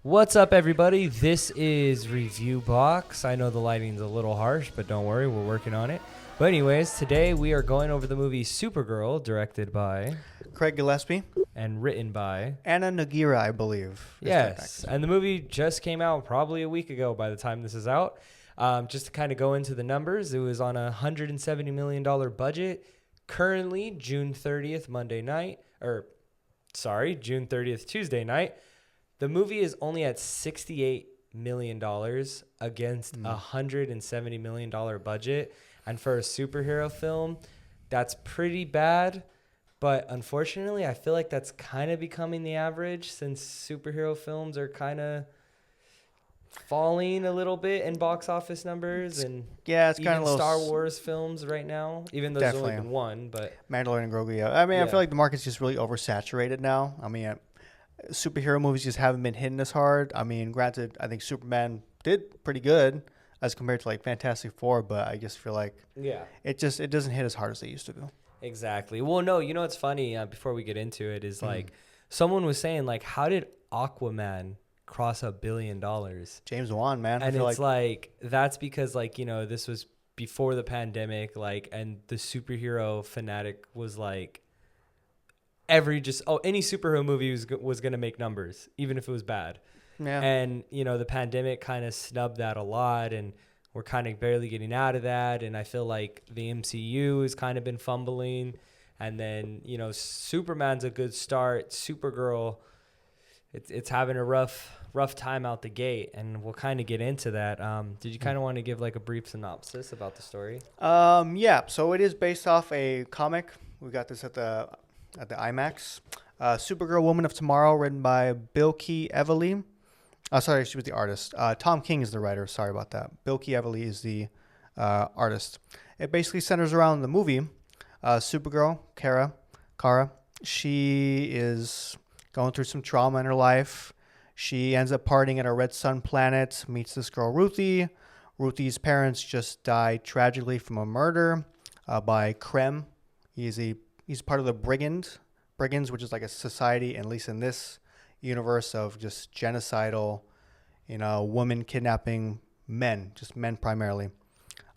What's up, everybody? This is Review Box. I know the lighting's a little harsh, but don't worry, we're working on it. But anyways, today we are going over the movie Supergirl, directed by Craig Gillespie, and written by Anna Nagira, I believe. Yes, and the movie just came out probably a week ago by the time this is out. Just to kind of go into the numbers, it was on a $170 million budget. Currently, June 30th, June 30th, Tuesday night. The movie is only at $68 million against a $170 million budget. And for a superhero film, that's pretty bad. But unfortunately, I feel like that's kind of becoming the average since superhero films are kind of falling a little bit in box office numbers. And it's kind of Star Wars films right now, even though there's only been one. But Mandalorian and Grogu, yeah. I feel like the market's just really oversaturated now. Superhero movies just haven't been hitting as hard. Granted, I think Superman did pretty good as compared to like Fantastic Four, but I just feel like it doesn't hit as hard as they used to do. Exactly. Well, no, you know what's funny? Before we get into it, is like someone was saying like, how did Aquaman cross $1 billion? James Wan, man, and it's like that's because like this was before the pandemic, like, and the superhero fanatic was like. Any superhero movie was going to make numbers, even if it was bad. Yeah. And, the pandemic kind of snubbed that a lot, and we're kind of barely getting out of that. And I feel like the MCU has kind of been fumbling. And then, Superman's a good start. Supergirl, it's having a rough time out the gate, and we'll kind of get into that. Did you kind of want to give like a brief synopsis about the story? So it is based off a comic. We got this at the IMAX. Supergirl, Woman of Tomorrow, written by Bilky Evely. Sorry, she was the artist. Tom King is the writer. Sorry about that. Bilky Evely is the artist. It basically centers around the movie. Supergirl, Kara, she is going through some trauma in her life. She ends up partying at a Red Sun planet, meets this girl, Ruthie. Ruthie's parents just died tragically from a murder by Krem. He's part of the Brigands, which is like a society, at least in this universe, of just genocidal, woman kidnapping men, just men primarily.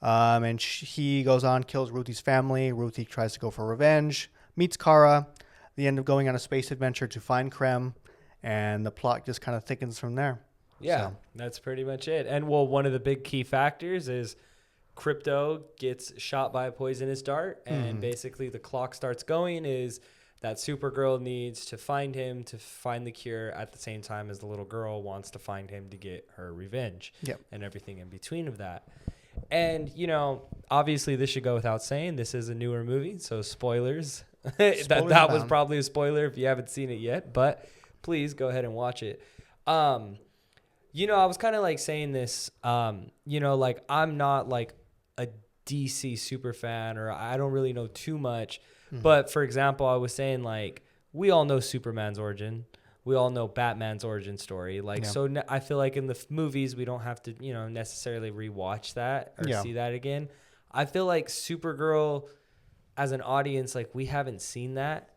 And he goes on, kills Ruthie's family. Ruthie tries to go for revenge, meets Kara. They end up going on a space adventure to find Krem, and the plot just kind of thickens from there. Yeah, that's pretty much it. And well, one of the big key factors is Crypto gets shot by a poisonous dart, and basically the clock starts going is that Supergirl needs to find him to find the cure at the same time as the little girl wants to find him to get her revenge and everything in between of that. And, obviously this should go without saying, this is a newer movie, so spoilers. that was probably a spoiler if you haven't seen it yet, but please go ahead and watch it. I was kind of like saying this, like I'm not like a DC super fan, or I don't really know too much. But for example, I was saying like we all know Superman's origin. We all know Batman's origin story. So I feel like in the movies, we don't have to, necessarily rewatch that or see that again. I feel like Supergirl as an audience, like we haven't seen that.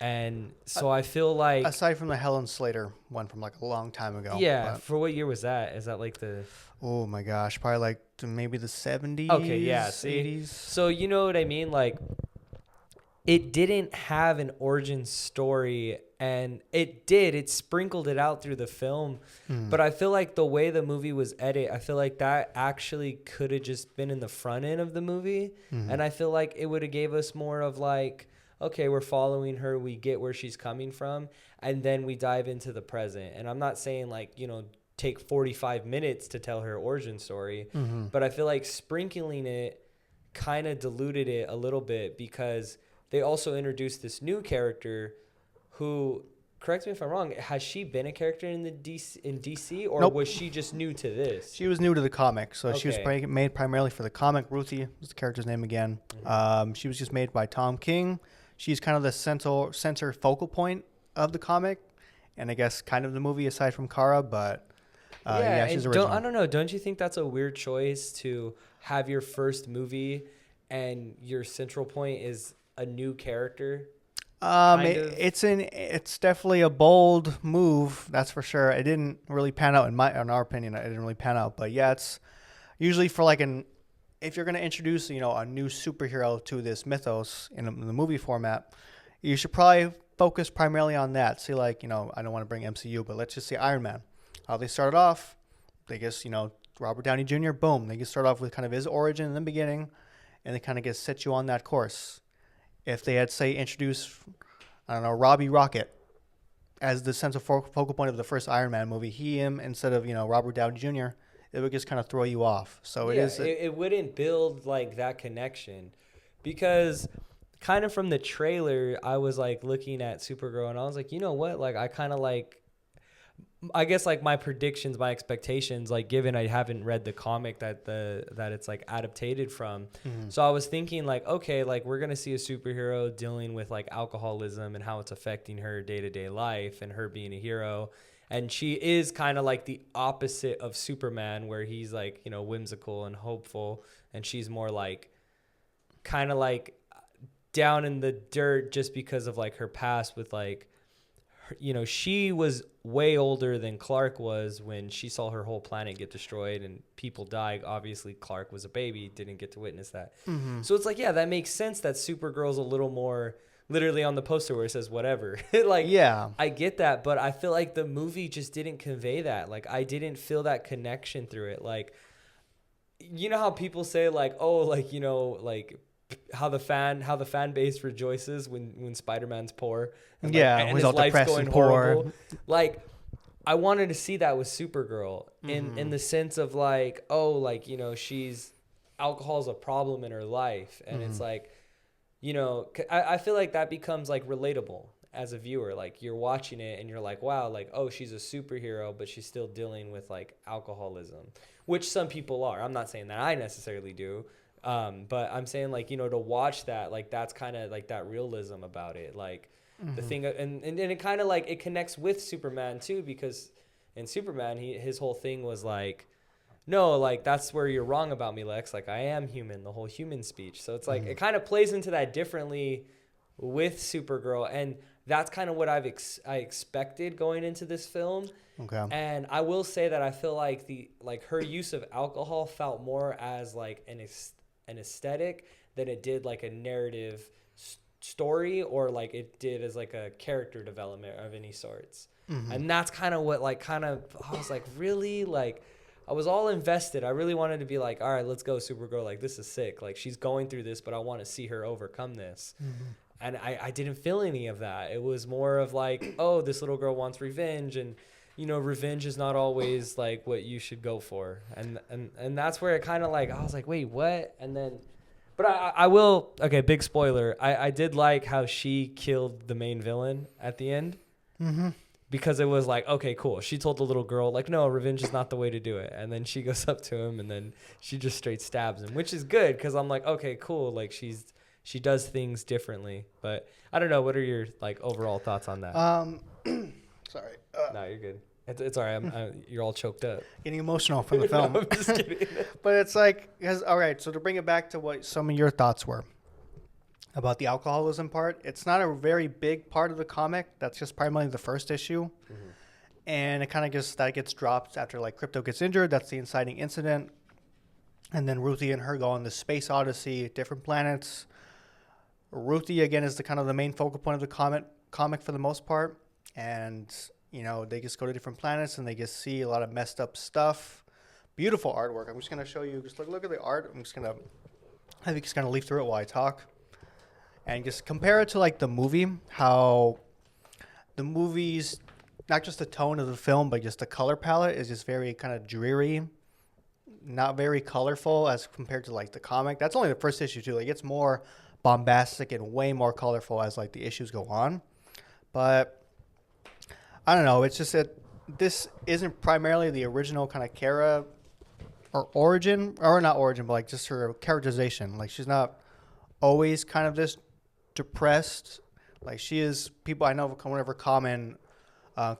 And so I feel like aside from the Helen Slater one from like a long time ago. Yeah. For what year was that? Is that like the... Oh my gosh. Probably like maybe the 70s. Okay. Yeah. See? 80s. So you know what I mean? Like it didn't have an origin story, and it sprinkled it out through the film. But I feel like the way the movie was edited, I feel like that actually could have just been in the front end of the movie. And I feel like it would have gave us more of like, okay, we're following her, we get where she's coming from, and then we dive into the present. And I'm not saying like, take 45 minutes to tell her origin story, but I feel like sprinkling it kind of diluted it a little bit, because they also introduced this new character who, correct me if I'm wrong, has she been a character in DC, or Nope. was she just new to this? She was new to the comic, so she was made primarily for the comic. Ruthie was the character's name again. She was just made by Tom King. She's kind of the center focal point of the comic, and I guess kind of the movie aside from Kara, but she's original. I don't know. Don't you think that's a weird choice to have your first movie and your central point is a new character? kind of. It's definitely a bold move, that's for sure. It didn't really pan out in our opinion. It didn't really pan out, but yeah, it's usually for like if you're gonna introduce a new superhero to this mythos in the movie format, you should probably focus primarily on that. See, like I don't want to bring MCU, but let's just say Iron Man. How they started off, they just Robert Downey Jr. Boom, they just start off with kind of his origin in the beginning, and they kind of get set you on that course. If they had, say, introduced, I don't know, Robbie Rocket as the central focal point of the first Iron Man movie, him instead of, Robert Downey Jr., it would just kind of throw you off. So it wouldn't build like that connection, because kind of from the trailer, I was like looking at Supergirl and I was like, you know what? Like I kind of like, I guess like my predictions, my expectations, like given I haven't read the comic that it's like adapted from. Mm-hmm. So I was thinking like, okay, like we're going to see a superhero dealing with like alcoholism and how it's affecting her day-to-day life and her being a hero. And she is kind of like the opposite of Superman, where he's like, whimsical and hopeful. And she's more like kind of like down in the dirt just because of like her past with like, she was way older than Clark was when she saw her whole planet get destroyed and people die. Obviously, Clark was a baby, didn't get to witness that. Mm-hmm. So it's like, yeah, that makes sense that Supergirl's a little more literally on the poster where it says whatever. Like, yeah, I get that, but I feel like the movie just didn't convey that. Like, I didn't feel that connection through it. Like, you know how people say like, oh, like, like how the fan base rejoices when Spider-Man's poor, and and his life's going horrible. Like, I wanted to see that with Supergirl in the sense of like, oh, like she's alcohol's a problem in her life, and it's like, I feel like that becomes like relatable as a viewer. Like you're watching it and you're like, wow, like, oh, she's a superhero, but she's still dealing with like alcoholism, which some people are. I'm not saying that I necessarily do. But I'm saying like, to watch that, like, that's kind of like that realism about it. Like the thing, and it kind of like, it connects with Superman too, because in Superman, his whole thing was like, no, like, that's where you're wrong about me, Lex. Like, I am human, the whole human speech. So it's like, it kind of plays into that differently with Supergirl. And that's kind of what I expected going into this film. Okay. And I will say that I feel like her use of alcohol felt more as like an aesthetic than it did like a narrative story, or like it did as like a character development of any sorts. And that's kind of what like I was like, really, like I was all invested. I really wanted to be like, all right, let's go Supergirl. Like, this is sick. Like, she's going through this, but I want to see her overcome this. And I didn't feel any of that. It was more of like, oh, this little girl wants revenge, and revenge is not always like what you should go for. And that's where it kind of like, I was like, wait, what? And then, but I will, okay, big spoiler. I did like how she killed the main villain at the end. Because it was like, okay, cool. She told the little girl, like, no, revenge is not the way to do it. And then she goes up to him, and then she just straight stabs him, which is good, because I'm like, okay, cool. Like, she does things differently. But I don't know. What are your like overall thoughts on that? Sorry. No, you're good. It's all right. You're all choked up. Getting emotional from the film. No, I'm just kidding. But it's like, all right. So to bring it back to what some of your thoughts were about the alcoholism part, it's not a very big part of the comic. That's just primarily the first issue. And it kind of gets dropped after like Krypto gets injured. That's the inciting incident. And then Ruthie and her go on the space odyssey, different planets. Ruthie again is the kind of the main focal point of the comic for the most part. And they just go to different planets and they just see a lot of messed up stuff. Beautiful artwork. I'm just gonna show you. Just look at the art. I think just gonna leaf through it while I talk. And just compare it to like the movie, how the movie's, not just the tone of the film, but just the color palette is just very kind of dreary, not very colorful as compared to like the comic. That's only the first issue too. Like, it gets more bombastic and way more colorful as like the issues go on. But I don't know. It's just that this isn't primarily the original kind of Kara or origin, or not origin, but like just her characterization. Like, she's not always kind of this depressed. Like, she is, people I know, one of her common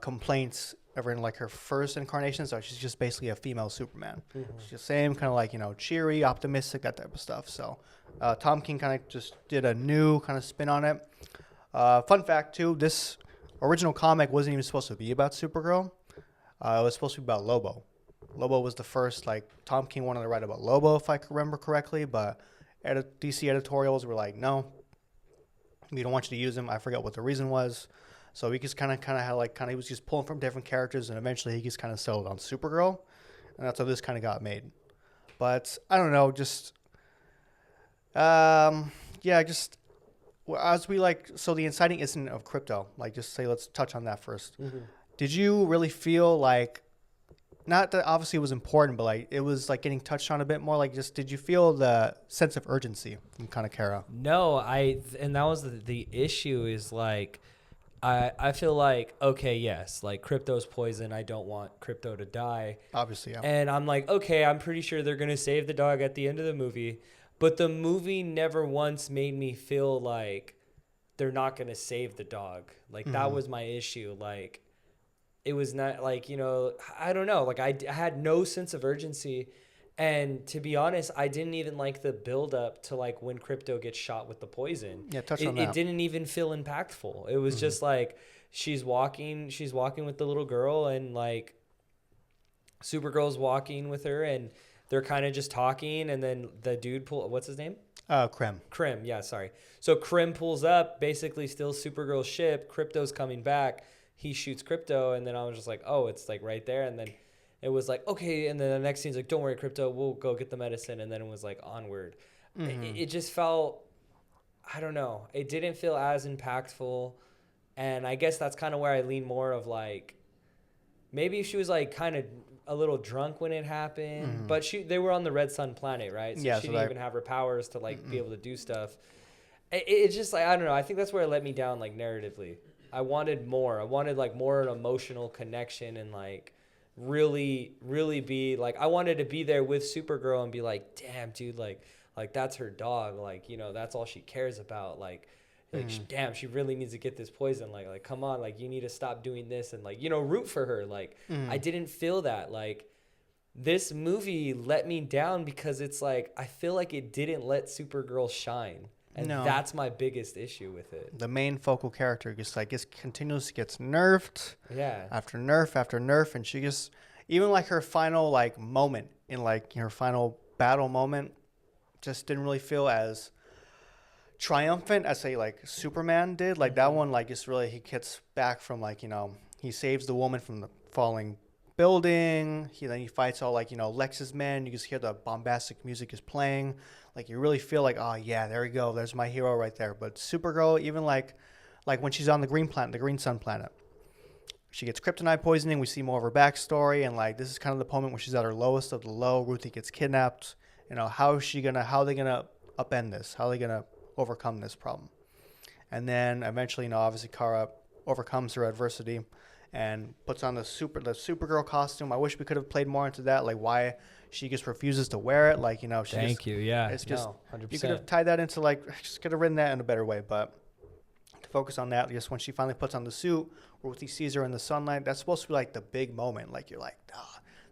complaints ever in like her first incarnation, so she's just basically a female Superman. She's the same kind of like, cheery, optimistic, that type of stuff. So Tom King kind of just did a new kind of spin on it. Fun fact too: this original comic wasn't even supposed to be about Supergirl. It was supposed to be about Lobo. Lobo was the first, like, Tom King wanted to write about Lobo, if I can remember correctly, but DC editorials were like, no, we don't want you to use him. I forget what the reason was. So he just kind of had like he was just pulling from different characters, and eventually he just kind of settled on Supergirl, and that's how this kind of got made. But I don't know, just just as we like, so the inciting incident of Crypto, like, just say, let's touch on that first. Mm-hmm. Did you really feel like, not that obviously it was important, but like it was like getting touched on a bit more? Like, just did you feel the sense of urgency from Kanekara? No, and that was the issue is like, I feel like, okay, yes, like Crypto's poison. I don't want Crypto to die. Obviously, yeah. And I'm like, okay, I'm pretty sure they're going to save the dog at the end of the movie. But the movie never once made me feel like they're not going to save the dog. Like, that was my issue. Like, it was not like, I don't know. Like, I had no sense of urgency. And to be honest, I didn't even like the build up to like when Crypto gets shot with the poison. Yeah, touch on that. It didn't even feel impactful. It was just like she's walking with the little girl, and like Supergirl's walking with her, and they're kind of just talking, and then the dude what's his name? Krim, yeah, sorry. So Krim pulls up, basically steals Supergirl's ship. Crypto's coming back. He shoots Crypto, and then I was just like, oh, it's like right there, and then it was like, okay, and then the next scene's like, don't worry, Crypto, we'll go get the medicine, and then it was like onward. It just felt, I don't know, it didn't feel as impactful, and I guess that's kind of where I lean more of like, maybe she was like kind of a little drunk when it happened, but they were on the Red Sun planet, right? So yeah, she didn't even have her powers to like be able to do stuff. It's just like, I don't know, I think that's where it let me down, like narratively. I wanted more. I wanted like more an emotional connection, and like really be like, I wanted to be there with Supergirl and be like, damn, dude, like that's her dog, like, that's all she cares about, like damn, she really needs to get this poison, like come on, like you need to stop doing this, and like, root for her. Like I didn't feel that. Like this movie let me down because it's like, I feel like it didn't let Supergirl shine. And that's my biggest issue with it. The main focal character just like continuously gets nerfed. Yeah. After nerf after nerf, and she just, even like her final like moment in like her final battle moment, just didn't really feel as triumphant as say like Superman did. Like that one, like just really, he gets back from like, he saves the woman from the falling building. Then he fights all like, Lex's men. You just hear the bombastic music is playing. Like you really feel like, oh yeah, there we go. There's my hero right there. But Supergirl, even like when she's on the Green Sun planet, she gets kryptonite poisoning. We see more of her backstory, and like this is kind of the moment where she's at her lowest of the low. Ruthie gets kidnapped. How are they gonna upend this? How are they gonna overcome this problem? And then eventually, obviously Kara overcomes her adversity and puts on the Supergirl costume. I wish we could have played more into that, like why she just refuses to wear it. Like, she Thank you. Yeah. It's just, 100%. You could have tied that into like, just could have written that in a better way. But to focus on that, just when she finally puts on the suit, Ruthie sees her in the sunlight, that's supposed to be like the big moment. Like you're like,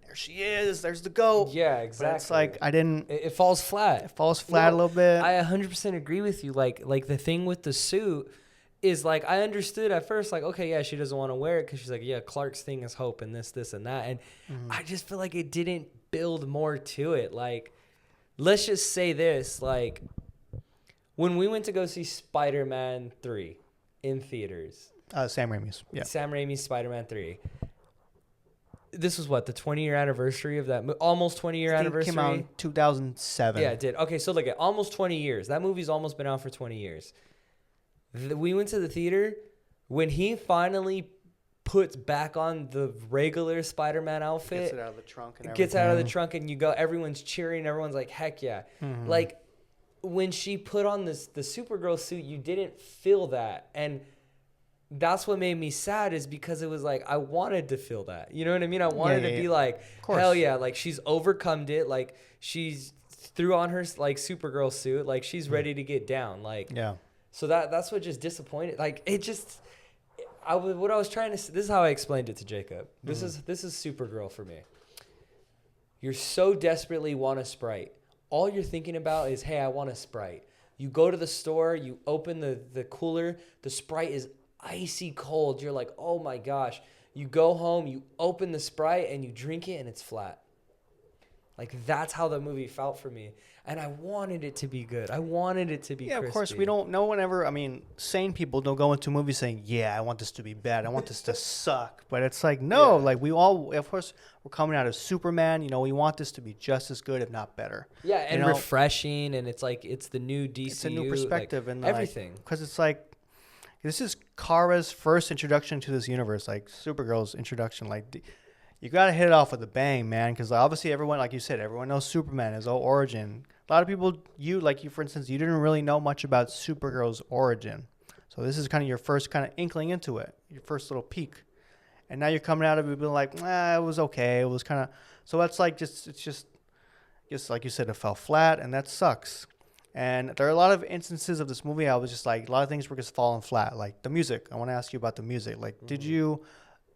there she is. There's the goat. Yeah, exactly. But it's like, I didn't. It falls flat. It falls flat a little bit. I 100% agree with you. Like the thing with the suit is like, I understood at first, like, okay, yeah, she doesn't want to wear it because she's like, yeah, Clark's thing is hope and this, and that. And I just feel like it didn't build more to it. Like, let's just say this, like, when we went to go see Spider-Man 3 in theaters. Sam Raimi's. Yeah. Sam Raimi's Spider-Man 3. This was what, the 20-year anniversary of that almost 20-year anniversary? It came out in 2007. Yeah, it did. Okay, so look at almost 20 years. That movie's almost been out for 20 years. We went to the theater when he finally puts back on the regular Spider-Man outfit. Gets it out of the trunk and everything. Gets out of the trunk, and you go, everyone's cheering. Everyone's like, heck yeah. Mm-hmm. Like, when she put on the Supergirl suit, you didn't feel that. And that's what made me sad, is because it was like, I wanted to feel that. You know what I mean? I wanted to be like, hell yeah. Like, she's overcome it. Like, she's threw on her, like, Supergirl suit. Like, she's ready to get down. Like, yeah. So that's what just disappointed. Like, it just, what I was trying to, this is how I explained it to Jacob. This is Supergirl for me. You're so desperately want a Sprite. All you're thinking about is, hey, I want a Sprite. You go to the store, you open the cooler, the Sprite is icy cold. You're like, oh my gosh. You go home, you open the Sprite, and you drink it, and it's flat. Like, that's how the movie felt for me. And I wanted it to be good. I wanted it to be crispy. Of course, no one ever, I mean, sane people don't go into movies saying, yeah, I want this to be bad. I want this to suck. But it's like, no, like we all, of course, we're coming out of Superman. You know, we want this to be just as good, if not better. Yeah, and refreshing. And it's like, it's the new DCU. It's a new perspective. Like, and everything. Because it's like, this is Kara's first introduction to this universe, like Supergirl's introduction. Like, you got to hit it off with a bang, man, because obviously everyone, like you said, everyone knows Superman, his whole origin. A lot of people, for instance, you didn't really know much about Supergirl's origin. So this is kind of your first kind of inkling into it, your first little peek. And now you're coming out of it being like, it was okay. It was kind of, so that's like it's just like you said, it fell flat, and that sucks. And there are a lot of instances of this movie I was just like, a lot of things were just falling flat. Like the music. I want to ask you about the music. Like, did you,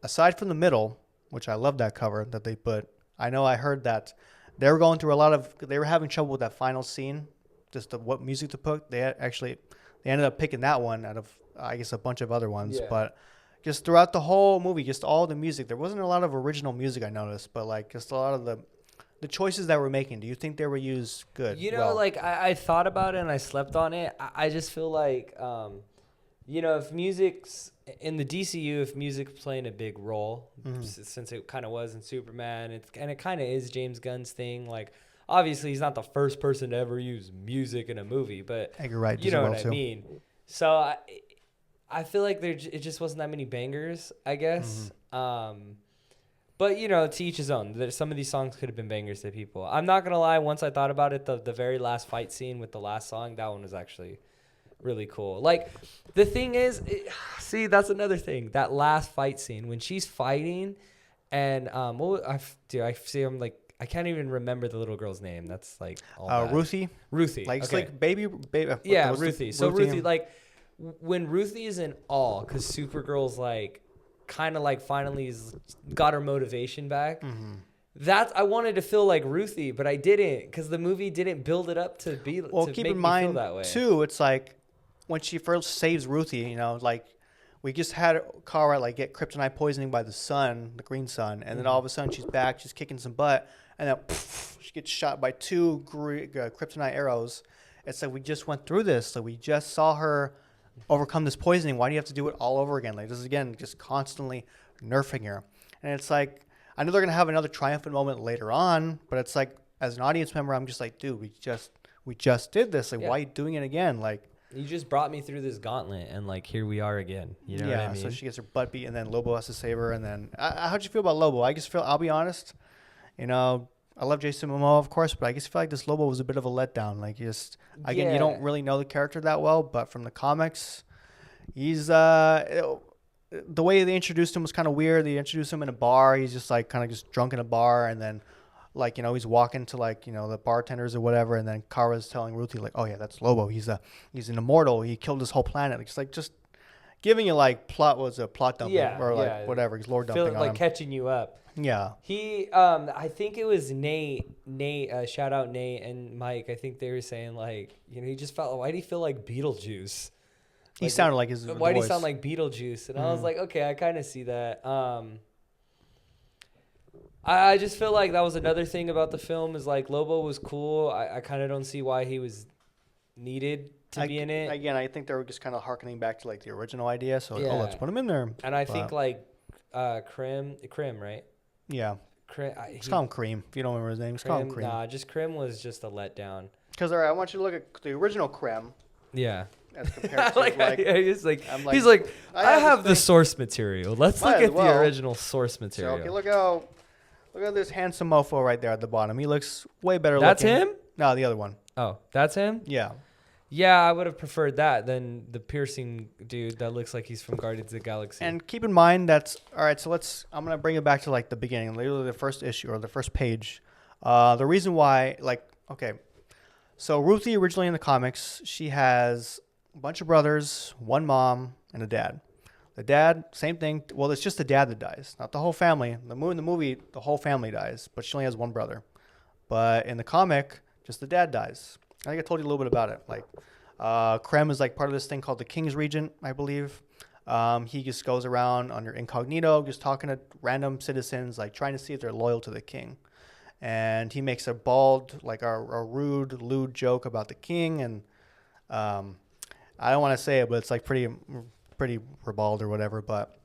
aside from the middle, which I love that cover that they put, I know I heard that they were going through they were having trouble with that final scene, just what music to put. They ended up picking that one out of, I guess, a bunch of other ones. Yeah. But just throughout the whole movie, just all the music, there wasn't a lot of original music I noticed, but like just a lot of the choices that we're making. Do you think they were used good? You know, like I thought about it and I slept on it. I just feel like, if music's in the DCU, if music's playing a big role, since it kind of was in Superman, it kind of is James Gunn's thing. Like, obviously, he's not the first person to ever use music in a movie, but Edgar Wright, you know what I mean. So I feel like it just wasn't that many bangers, I guess. But, to each his own. Some of these songs could have been bangers to people. I'm not going to lie. Once I thought about it, the very last fight scene with the last song, that one was actually really cool. Like, the thing is, see, that's another thing. That last fight scene, when she's fighting, and I see him, like, I can't even remember the little girl's name. That's, like, Ruthie? Ruthie. Like, okay. It's like baby. Yeah, Ruthie. So, Ruthie, like, when Ruthie is in awe, because Supergirl's, like, kind of like finally got her motivation back. I wanted to feel like Ruthie, but I didn't, because the movie didn't build it up to be. Well, to keep in mind that way too. It's like when she first saves Ruthie, like we just had Kara like get kryptonite poisoning by the sun, the green sun, and then all of a sudden she's back, she's kicking some butt, and then she gets shot by two kryptonite arrows. It's like we just went through this, so we just saw her overcome this poisoning. Why do you have to do it all over again? Like, this is again just constantly nerfing her. And it's like, I know they're gonna have another triumphant moment later on, but it's like, as an audience member, I'm just like, dude, we just did this. Like, why are you doing it again? Like, you just brought me through this gauntlet, and like, here we are again. You know what I mean? So she gets her butt beat, and then Lobo has to save her. And then how'd you feel about Lobo? I'll be honest, I love Jason Momoa, of course, but I just feel like this Lobo was a bit of a letdown. Like, you don't really know the character that well, but from the comics, he's the way they introduced him was kind of weird. They introduced him in a bar. He's just like kind of just drunk in a bar, and then like he's walking to like the bartenders or whatever, and then Kara's telling Ruthie like, oh yeah, that's Lobo. He's an immortal. He killed this whole planet. It's like just giving you like plot dumping or like whatever. He's lore dumping on him. Catching you up. Yeah. He, I think it was Nate, shout out Nate and Mike. I think they were saying like, he just felt, why do you feel like Beetlejuice? He sounded like his Why do you sound like Beetlejuice? And I was like, okay, I kind of see that. I just feel like that was another thing about the film is like Lobo was cool. I kind of don't see why he was needed to be in it. Again, I think they were just kind of hearkening back to like the original idea. So let's put him in there. And I think like Krim, right? Yeah. Let's call him Cream. If you don't remember his name, let's call him Cream. Nah, just Krim was just a letdown. Because, all right, I want you to look at the original Krim. Yeah. As compared to, he's like, I have the source material. Let's look at the original source material. So, okay, look at this handsome mofo right there at the bottom. He looks way better That's looking. That's him? No, the other one. Oh, that's him? Yeah. Yeah, I would have preferred that than the piercing dude that looks like he's from Guardians of the Galaxy. And keep in mind that's all right. So I'm gonna bring it back to like the beginning, literally the first issue or the first page. The reason why, so Ruthie originally in the comics, she has a bunch of brothers, one mom, and a dad. The dad, same thing. Well, it's just the dad that dies, not the whole family. In the movie, the whole family dies, but she only has one brother. But in the comic, just the dad dies. I think I told you a little bit about it. Like, Krem is like part of this thing called the King's Regent, I believe. He just goes around under incognito, just talking to random citizens, like trying to see if they're loyal to the king. And he makes a bald, like a rude, lewd joke about the king, and I don't want to say it, but it's like pretty ribald or whatever. But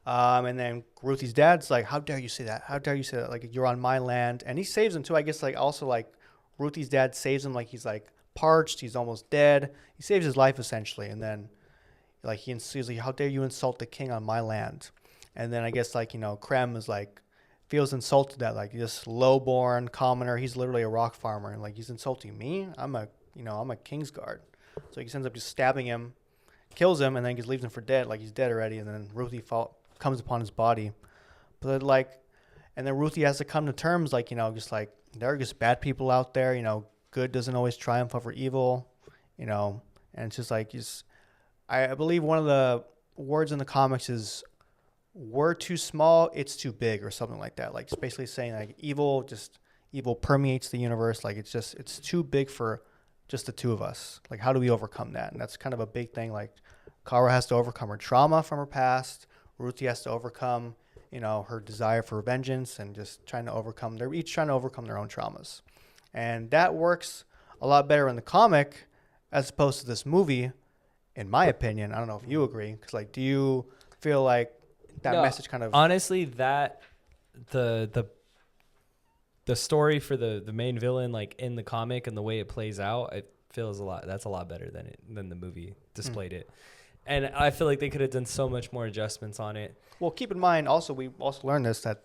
and then Ruthie's dad's like, "How dare you say that? How dare you say that? Like you're on my land." And he saves him too. I guess like also like Ruthie's dad saves him, like he's like parched, he's almost dead. He saves his life essentially, and then like he's like, "How dare you insult the king on my land?" And then I guess like Krem is like feels insulted that like this lowborn commoner, he's literally a rock farmer, and like he's insulting me. I'm a Kingsguard. So he ends up just stabbing him, kills him, and then just leaves him for dead, like he's dead already. And then Ruthie comes upon his body, but like, and then Ruthie has to come to terms, like just like there are just bad people out there. Good doesn't always triumph over evil. And it's just like I believe one of the words in the comics is "we're too small, it's too big," or something like that. Like it's basically saying like evil permeates the universe. Like it's too big for just the two of us. Like how do we overcome that? And that's kind of a big thing. Like Kara has to overcome her trauma from her past. Ruthie has to overcome, her desire for vengeance, and just they're each trying to overcome their own traumas. And that works a lot better in the comic as opposed to this movie, in my opinion. I don't know if you agree, because like, do you feel like that message kind of honestly that the story for the main villain, like in the comic and the way it plays out, it feels that's a lot better than the movie displayed it. And I feel like they could have done so much more adjustments on it. Well, keep in mind also, we also learned this, that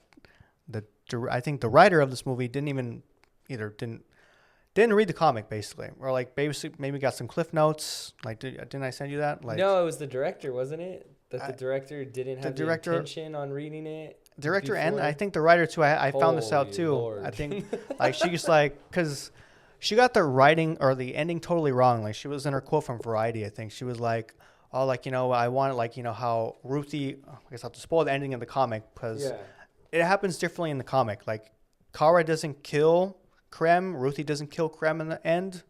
I think the writer of this movie didn't read the comic basically, or like maybe got some cliff notes. Like didn't I send you that? Like no, it was the director, wasn't it? That the director didn't have the intention on reading it. Director before? And I think the writer too. I found this out too. Lord. I think like she just like, because she got the writing or the ending totally wrong. Like she was in her quote from Variety, I think she was like, "Oh, like I wanted like how Ruthie." I guess I'll have to spoil the ending of the comic because it happens differently in the comic. Like Kara doesn't kill Krem, Ruthie doesn't kill Krem in the end.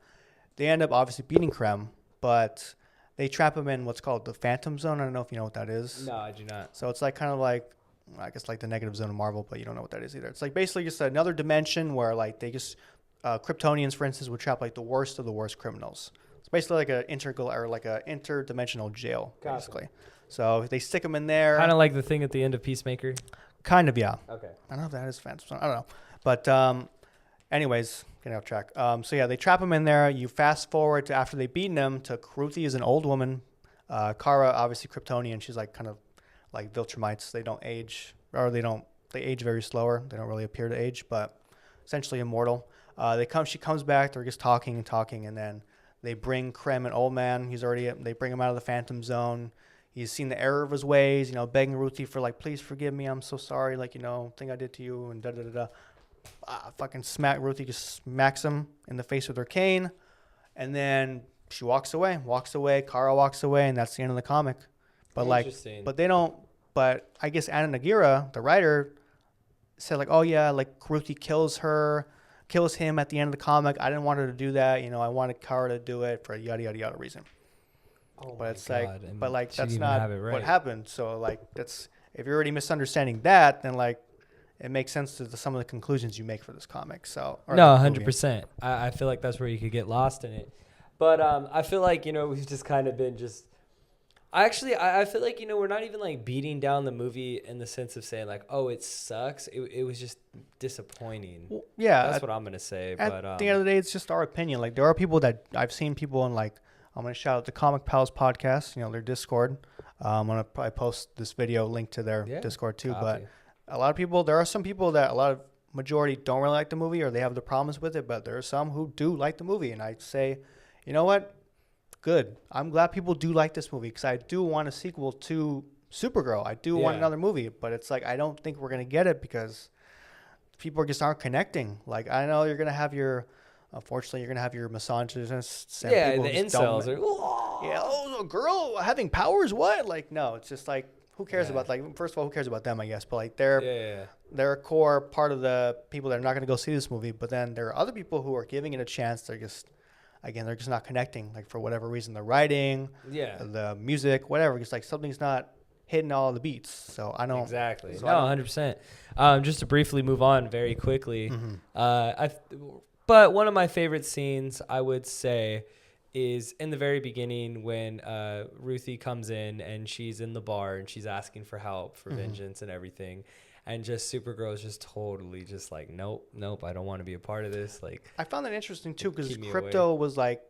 They end up obviously beating Krem, but they trap him in what's called the Phantom Zone. I don't know if you know what that is. No, I do not. So it's like kind of like, I guess like the negative zone of Marvel, but you don't know what that is either. It's like basically just another dimension where like they just Kryptonians, for instance, would trap like the worst of the worst criminals. It's basically like a interdimensional jail, basically. So they stick them in there. Kind of like the thing at the end of Peacemaker. Kind of, yeah. Okay. I don't know if that is Phantom Zone. I don't know, but anyways, getting off track. So yeah, they trap him in there. You fast forward to after they've beaten him. To Ruthie is an old woman. Kara, obviously Kryptonian. She's like kind of like Viltrumites. They don't age, or they age very slower. They don't really appear to age, but essentially immortal. She comes back. They're just talking, and then they bring Krem, an old man. They bring him out of the Phantom Zone. He's seen the error of his ways, begging Ruthie for like, "Please forgive me. I'm so sorry. Like, thing I did to you," and da-da-da-da. Fucking Ruthie just smacks him in the face with her cane, and then she walks away. Kara walks away, and that's the end of the comic. But I guess Anna Nagira, the writer, said like, "Oh yeah, like Ruthie kills him at the end of the comic. I didn't want her to do that. I wanted Kara to do it for yada yada yada reason." Oh, but it's God. that's not what happened. So like if you're already misunderstanding that, then like it makes sense to some of the conclusions you make for this comic. So no, 100%. I feel like that's where you could get lost in it. But I feel like we've just kind of been just. I feel like we're not even like beating down the movie in the sense of saying like, oh, it sucks. It was just disappointing. Well, yeah, that's what I'm gonna say. At the end of the day, it's just our opinion. Like there are people that I've seen people in like. I'm going to shout out the Comic Pals podcast, their Discord. I'm going to probably post this video link to their Discord too. Copy. But there are some people that majority don't really like the movie, or they have the problems with it, but there are some who do like the movie. And I'd say, you know what? Good. I'm glad people do like this movie, because I do want a sequel to Supergirl. I do want another movie, but it's like, I don't think we're going to get it because people just aren't connecting. Like, I know unfortunately, you're going to have your misogynists. The incels a girl having powers, what? Like, no, it's just like, who cares about, like, first of all, who cares about them, I guess. But, like, they're a core part of the people that are not going to go see this movie. But then there are other people who are giving it a chance. They're just, again, they're just not connecting. Like for whatever reason, the writing, Yeah. the music, whatever. It's like something's not hitting all the beats. So I don't Exactly. So No, 100%. Just to briefly move on very quickly, I but one of my favorite scenes, I would say, is in the very beginning when Ruthie comes in and she's in the bar and she's asking for help for vengeance and everything. And just Supergirl is just totally just like, nope, I don't want to be a part of this. Like, I found that interesting too because keep me Crypto was like,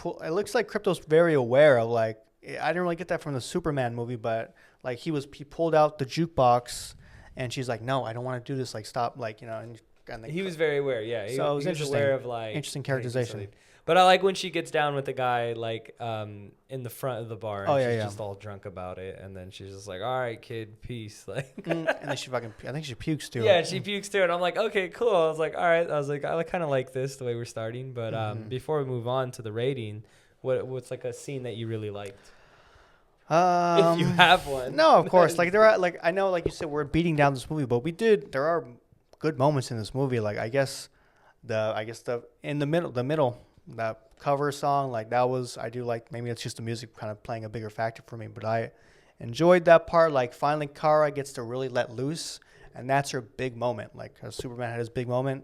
it looks like Crypto's very aware of like, I didn't really get that from the Superman movie, but like he pulled out the jukebox and she's like, no, I don't want to do this. Like, stop, like, and he was very aware. Yeah. So it was he interesting. aware of like Interesting characterization. But I like when she gets down with the guy, like, in the front of the bar, and she's yeah. just all drunk about it, and then she's just like, "All right, kid, peace." Like, and then I think she pukes too. Yeah, she pukes too, and I'm like, "Okay, cool." I was like, "All right." I was like, "I kind of like this the way we're starting." But before we move on to the rating, what's like a scene that you really liked? If you have one. No, of course. Like there are, like I know, like you said, we're beating down this movie, but there are good moments in this movie. Like I guess the in the middle. That cover song, like that was, I do like, maybe it's just the music kind of playing a bigger factor for me, but I enjoyed that part. Like finally Kara gets to really let loose, and that's her big moment. Like Superman had his big moment.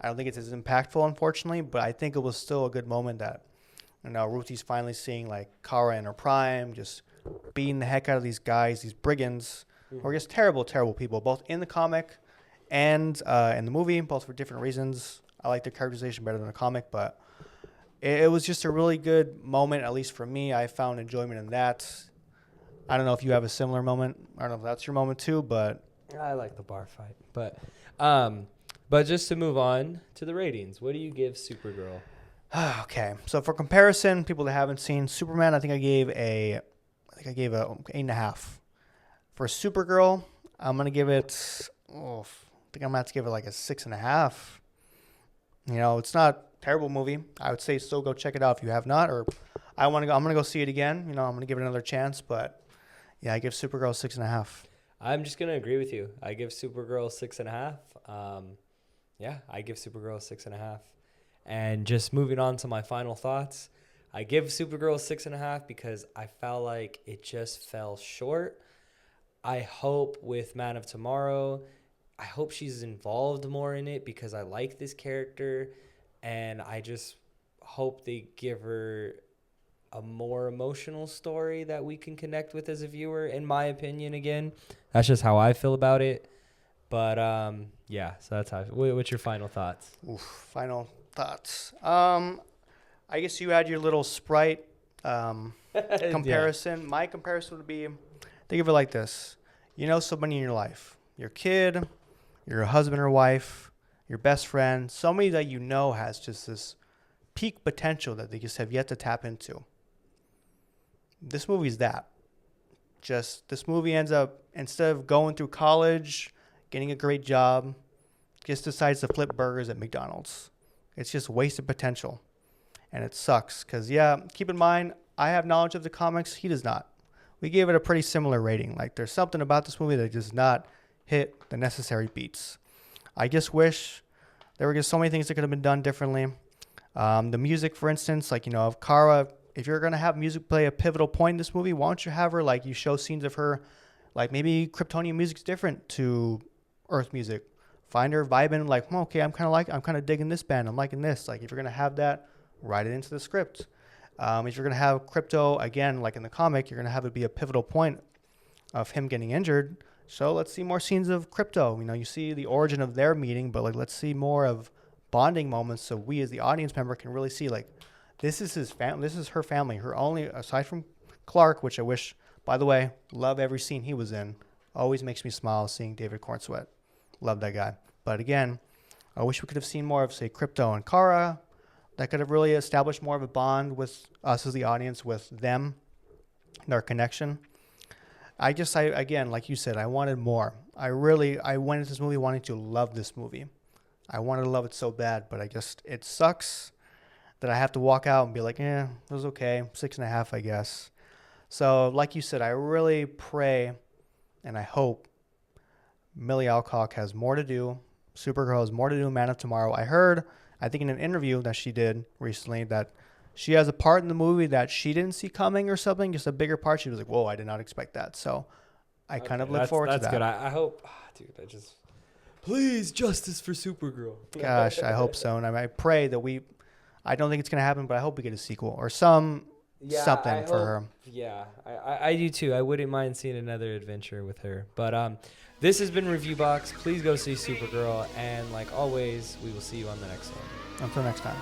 I don't think it's as impactful, unfortunately, but I think it was still a good moment that, Ruthie's finally seeing like Kara in her prime, just beating the heck out of these guys, these brigands, who are just terrible, terrible people, both in the comic and in the movie, both for different reasons. I like their characterization better than the comic, but it was just a really good moment, at least for me. I found enjoyment in that. I don't know if you have a similar moment. I don't know if that's your moment too, but I like the bar fight. But just to move on to the ratings, what do you give Supergirl? Okay. So for comparison, people that haven't seen Superman, I think I gave a 8.5. For Supergirl, I'm gonna give it. I think I'm gonna have to give it like a 6.5. It's not terrible movie. I would say still go check it out if you have not, or I'm gonna go see it again. I'm gonna give it another chance, but yeah, I give Supergirl 6.5. I'm just gonna agree with you. I give Supergirl 6.5. I give Supergirl 6.5. And just moving on to my final thoughts, I give Supergirl 6.5 because I felt like it just fell short. I hope with Man of Tomorrow, I hope she's involved more in it because I like this character. And I just hope they give her a more emotional story that we can connect with as a viewer, in my opinion, again. That's just how I feel about it. But, so that's how. What's your final thoughts? Final thoughts. I guess you had your little Sprite comparison. Yeah. My comparison would be, think of it like this. Somebody in your life. Your kid, your husband or wife, your best friend, somebody that has just this peak potential that they just have yet to tap into. This movie's that. This movie ends up, instead of going through college, getting a great job, just decides to flip burgers at McDonald's. It's just wasted potential. And it sucks because, keep in mind, I have knowledge of the comics. He does not. We gave it a pretty similar rating. Like, there's something about this movie that does not hit the necessary beats. I just wish there were just so many things that could have been done differently. The music, for instance, like, of Kara, if you're going to have music play a pivotal point in this movie, why don't you have her, like, you show scenes of her, like, maybe Kryptonian music's different to Earth music. Find her vibing, like, okay, I'm kind of digging this band. I'm liking this. Like, if you're going to have that, write it into the script. If you're going to have Krypto, again, like in the comic, you're going to have it be a pivotal point of him getting injured. So let's see more scenes of Krypto. You see the origin of their meeting, but like let's see more of bonding moments so we as the audience member can really see like this is his family, this is her family. Her only, aside from Clark, which I wish, by the way, love every scene he was in. Always makes me smile seeing David Cornsweet. Love that guy. But again, I wish we could have seen more of, say, Krypto and Kara. That could have really established more of a bond with us as the audience, with them, their connection. Again, like you said, I wanted more. I went into this movie wanting to love this movie. I wanted to love it so bad, but it sucks that I have to walk out and be like, it was okay, 6.5, I guess. So, like you said, I really pray and I hope Millie Alcock has more to do. Supergirl has more to do in Man of Tomorrow. I think in an interview that she did recently that she has a part in the movie that she didn't see coming or something, just a bigger part. She was like, whoa, I did not expect that. So I kind of look forward to that. That's good. I hope, dude, please, justice for Supergirl. Gosh, I hope so. And I pray that I don't think it's going to happen, but I hope we get a sequel or something for her. Yeah, I do too. I wouldn't mind seeing another adventure with her. But this has been Review Box. Please go see Supergirl. And like always, we will see you on the next one. Until next time.